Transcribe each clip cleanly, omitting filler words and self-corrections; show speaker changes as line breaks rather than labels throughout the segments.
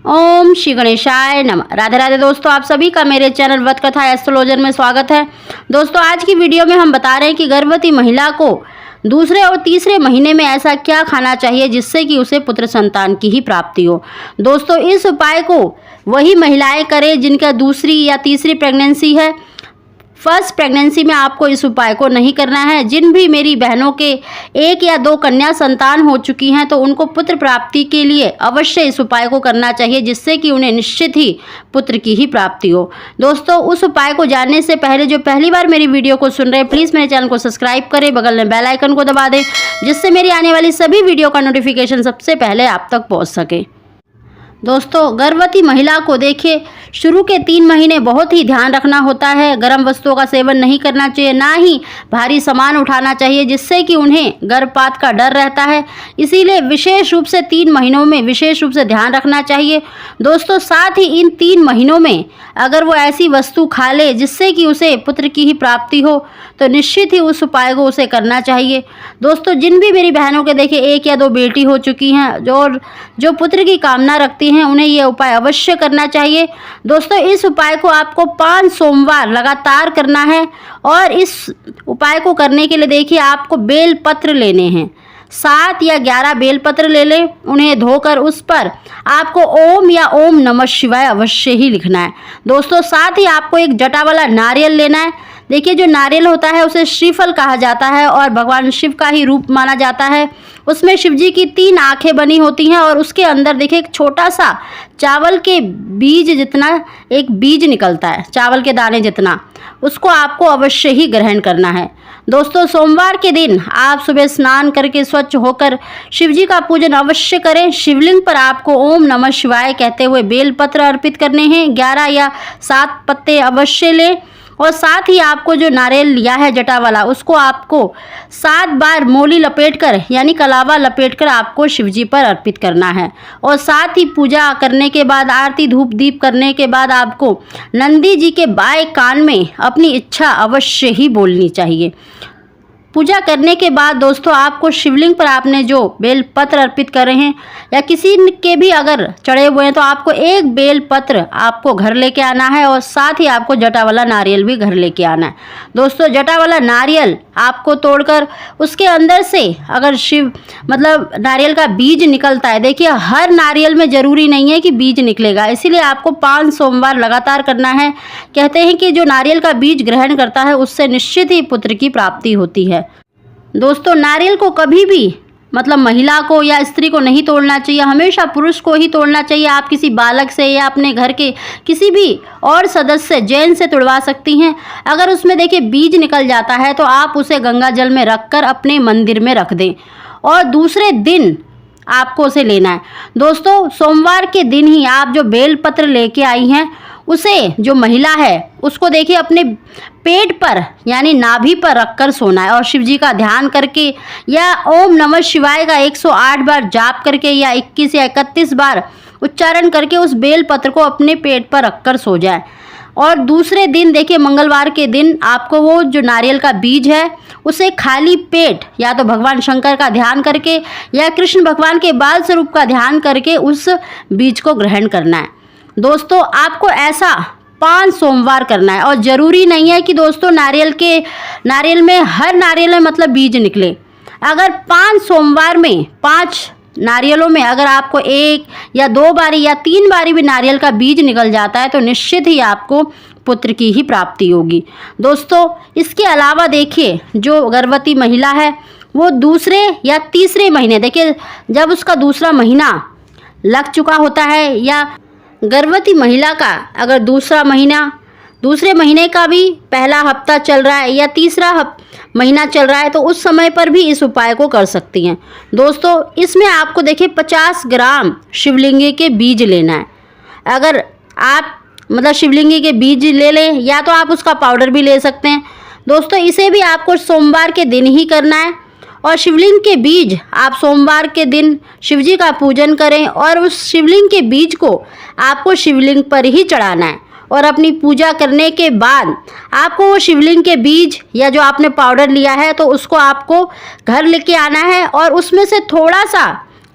ओम श्री गणेशाय नमः। राधे राधे दोस्तों, आप सभी का मेरे चैनल व्रत कथा एस्ट्रोलॉजर में स्वागत है। दोस्तों, आज की वीडियो में हम बता रहे हैं कि गर्भवती महिला को दूसरे और तीसरे महीने में ऐसा क्या खाना चाहिए जिससे कि उसे पुत्र संतान की ही प्राप्ति हो। दोस्तों, इस उपाय को वही महिलाएं करें जिनका दूसरी या तीसरी प्रेगनेंसी है। फर्स्ट प्रेगनेंसी में आपको इस उपाय को नहीं करना है। जिन भी मेरी बहनों के 1 या 2 कन्या संतान हो चुकी हैं तो उनको पुत्र प्राप्ति के लिए अवश्य इस उपाय को करना चाहिए जिससे कि उन्हें निश्चित ही पुत्र की ही प्राप्ति हो। दोस्तों, उस उपाय को जानने से पहले जो पहली बार मेरी वीडियो को सुन रहे हैं, प्लीज़ मेरे चैनल को सब्सक्राइब करें, बगल में बेल आइकन को दबा दें जिससे मेरी आने वाली सभी वीडियो का नोटिफिकेशन सबसे पहले आप तक पहुँच सके। दोस्तों, गर्भवती महिला को देखिए शुरू के 3 महीने बहुत ही ध्यान रखना होता है। गर्म वस्तुओं का सेवन नहीं करना चाहिए, ना ही भारी सामान उठाना चाहिए जिससे कि उन्हें गर्भपात का डर रहता है। इसीलिए विशेष रूप से 3 महीनों में विशेष रूप से ध्यान रखना चाहिए। दोस्तों, साथ ही इन 3 महीनों में अगर वो ऐसी वस्तु खा ले जिससे कि उसे पुत्र की ही प्राप्ति हो तो निश्चित ही उस उपाय को उसे करना चाहिए। दोस्तों, जिन भी मेरी बहनों के देखिए 1 या 2 बेटी हो चुकी हैं जो पुत्र की कामना रखती हैं, उन्हें यह उपाय अवश्य करना चाहिए। दोस्तों, इस उपाय को आपको 5 सोमवार लगातार करना है और इस उपाय को करने के लिए देखिए आपको बेल पत्र लेने हैं। 7 या 11 बेल पत्र ले लें, उन्हें धोकर उस पर आपको ओम या ओम नमः शिवाय अवश्य ही लिखना है। दोस्तों, साथ ही आपको एक जटा वाला नारियल लेना है। देखिए, जो नारियल होता है उसे श्रीफल कहा जाता है और भगवान शिव का ही रूप माना जाता है। उसमें शिव जी की 3 आंखें बनी होती हैं और उसके अंदर देखिए एक छोटा सा चावल के बीज जितना एक बीज निकलता है, चावल के दाने जितना, उसको आपको अवश्य ही ग्रहण करना है। दोस्तों, सोमवार के दिन आप सुबह स्नान करके स्वच्छ होकर शिव जी का पूजन अवश्य करें। शिवलिंग पर आपको ओम नमः शिवाय कहते हुए बेलपत्र अर्पित करने हैं। 11 या 7 पत्ते अवश्य लें और साथ ही आपको जो नारियल लिया है जटा वाला, उसको आपको 7 बार मोली लपेटकर यानी कलावा लपेटकर आपको शिवजी पर अर्पित करना है। और साथ ही पूजा करने के बाद, आरती धूप दीप करने के बाद आपको नंदी जी के बाएं कान में अपनी इच्छा अवश्य ही बोलनी चाहिए। पूजा करने के बाद दोस्तों, आपको शिवलिंग पर आपने जो बेल पत्र अर्पित कर रहे हैं या किसी के भी अगर चढ़े हुए हैं तो आपको एक बेल पत्र आपको घर लेके आना है और साथ ही आपको जटा वाला नारियल भी घर लेके आना है। दोस्तों, जटा वाला नारियल आपको तोड़कर उसके अंदर से अगर नारियल का बीज निकलता है, देखिए हर नारियल में ज़रूरी नहीं है कि बीज निकलेगा, इसीलिए आपको 5 सोमवार लगातार करना है। कहते हैं कि जो नारियल का बीज ग्रहण करता है उससे निश्चित ही पुत्र की प्राप्ति होती है। दोस्तों, नारियल को कभी भी महिला को या स्त्री को नहीं तोड़ना चाहिए, हमेशा पुरुष को ही तोड़ना चाहिए। आप किसी बालक से या अपने घर के किसी भी और सदस्य जैन से तुड़वा सकती हैं। अगर उसमें देखिए बीज निकल जाता है तो आप उसे गंगा जल में रखकर अपने मंदिर में रख दें और दूसरे दिन आपको उसे लेना है। दोस्तों, सोमवार के दिन ही आप जो बेल पत्र लेके आई हैं उसे जो महिला है उसको देखिए अपने पेट पर यानी नाभि पर रखकर सोना है और शिव जी का ध्यान करके या ओम नमः शिवाय का 108 बार जाप करके या 21 या 31 बार उच्चारण करके उस बेल पत्र को अपने पेट पर रखकर सो जाए। और दूसरे दिन देखिए मंगलवार के दिन आपको वो जो नारियल का बीज है उसे खाली पेट या तो भगवान शंकर का ध्यान करके या कृष्ण भगवान के बाल स्वरूप का ध्यान करके उस बीज को ग्रहण करना है। दोस्तों, आपको ऐसा 5 सोमवार करना है और ज़रूरी नहीं है कि दोस्तों नारियल में हर नारियल में बीज निकले। अगर 5 सोमवार में 5 नारियलों में अगर आपको 1 या 2 बारी या 3 बारी भी नारियल का बीज निकल जाता है तो निश्चित ही आपको पुत्र की ही प्राप्ति होगी। दोस्तों, इसके अलावा देखिए जो गर्भवती महिला है वो दूसरे या तीसरे महीने, देखिए जब उसका दूसरा महीना लग चुका होता है या गर्भवती महिला का अगर दूसरे महीने का भी पहला हफ्ता चल रहा है या तीसरा महीना चल रहा है तो उस समय पर भी इस उपाय को कर सकती हैं। दोस्तों, इसमें आपको देखिए 50 ग्राम शिवलिंगी के बीज लेना है। अगर आप शिवलिंगी के बीज ले लें या तो आप उसका पाउडर भी ले सकते हैं। दोस्तों, इसे भी आपको सोमवार के दिन ही करना है और शिवलिंग के बीज आप सोमवार के दिन शिवजी का पूजन करें और उस शिवलिंग के बीज को आपको शिवलिंग पर ही चढ़ाना है और अपनी पूजा करने के बाद आपको वो शिवलिंग के बीज या जो आपने पाउडर लिया है तो उसको आपको घर लेके आना है और उसमें से थोड़ा सा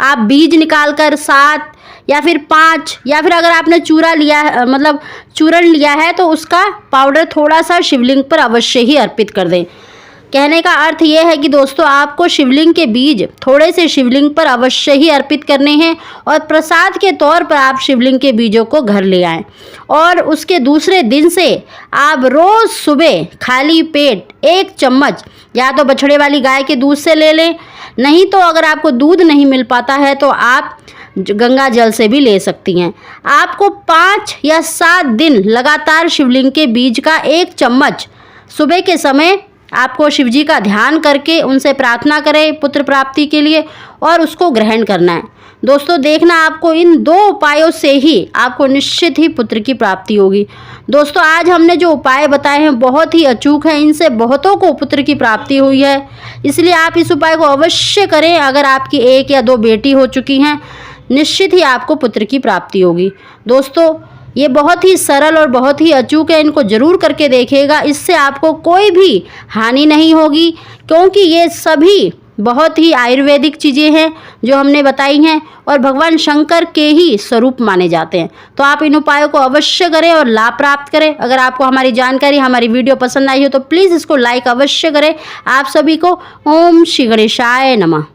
आप बीज निकाल कर 7 या फिर 5, या फिर अगर आपने चूरा लिया है, मतलब चूरन लिया है, तो उसका पाउडर थोड़ा सा शिवलिंग पर अवश्य ही अर्पित कर दें। कहने का अर्थ यह है कि दोस्तों आपको शिवलिंग के बीज थोड़े से शिवलिंग पर अवश्य ही अर्पित करने हैं और प्रसाद के तौर पर आप शिवलिंग के बीजों को घर ले आएं। और उसके दूसरे दिन से आप रोज़ सुबह खाली पेट 1 चम्मच या तो बछड़े वाली गाय के दूध से ले लें, नहीं तो अगर आपको दूध नहीं मिल पाता है तो आप गंगा जल से भी ले सकती हैं। आपको 5 या 7 दिन लगातार शिवलिंग के बीज का 1 चम्मच सुबह के समय आपको शिव जी का ध्यान करके उनसे प्रार्थना करें पुत्र प्राप्ति के लिए और उसको ग्रहण करना है। दोस्तों देखना, आपको इन 2 उपायों से ही आपको निश्चित ही पुत्र की प्राप्ति होगी। दोस्तों आज हमने जो उपाय बताए हैं बहुत ही अचूक हैं, इनसे बहुतों को पुत्र की प्राप्ति हुई है, इसलिए आप इस उपाय को अवश्य करें। अगर आपकी 1 या 2 बेटी हो चुकी हैं, निश्चित ही आपको पुत्र की प्राप्ति होगी। दोस्तों ये बहुत ही सरल और बहुत ही अचूक है, इनको ज़रूर करके देखिएगा, इससे आपको कोई भी हानि नहीं होगी, क्योंकि ये सभी बहुत ही आयुर्वेदिक चीज़ें हैं जो हमने बताई हैं और भगवान शंकर के ही स्वरूप माने जाते हैं। तो आप इन उपायों को अवश्य करें और लाभ प्राप्त करें। अगर आपको हमारी जानकारी, हमारी वीडियो पसंद आई हो तो प्लीज़ इसको लाइक अवश्य करें। आप सभी को ओम श्री गणेशाय नमः।